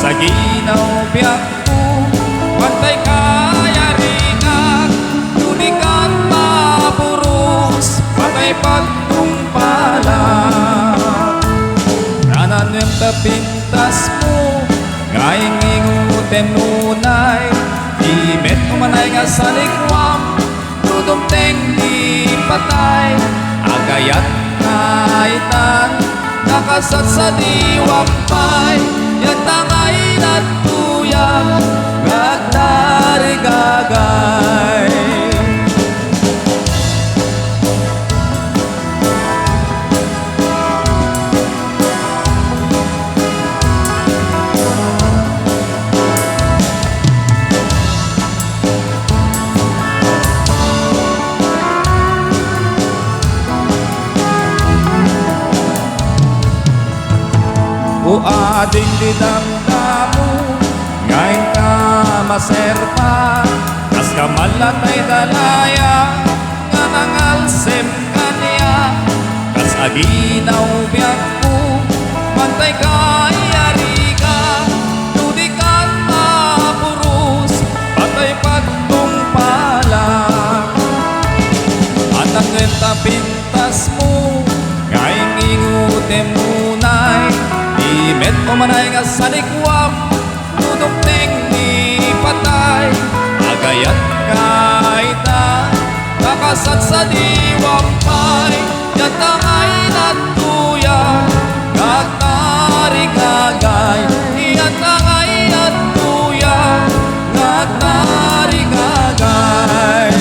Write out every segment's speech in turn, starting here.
Sa ginaw biyak ko, pantay kayari ka, tulikan mapuros, patay pagtumpala. Nanan yung tapintas mo, ngayong inguten nunay, imet umanay nga sa likwam, tudumteng di patay, agayat kaitan, nakasat sa diwampay, yan tangay na tuyang, gagdari gagay. O ading didamdamu, ngayon ka maserpa, kas kamalatay dalaya, nga nangalsem kanya, kas aginaw biyak ko, pantay kayari ka, tudikan mapurus, patay pagtumpala. At ang renta pintas mo, ngayon ingutin munay, imet umanay nga sa likwam, tudumteng ni patay, agayat kaita, nakasat sa diwampay, yan tangay na tuyang, gagtari gagay, yan tangay na tuyang, gagtari gagay.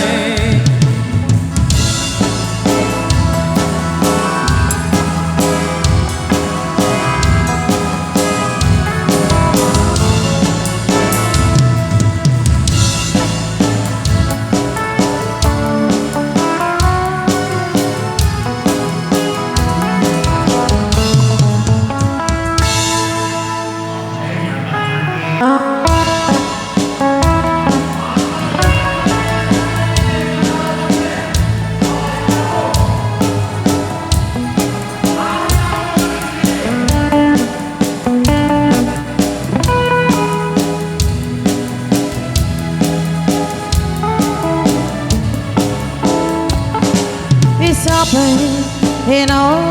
It's happening in all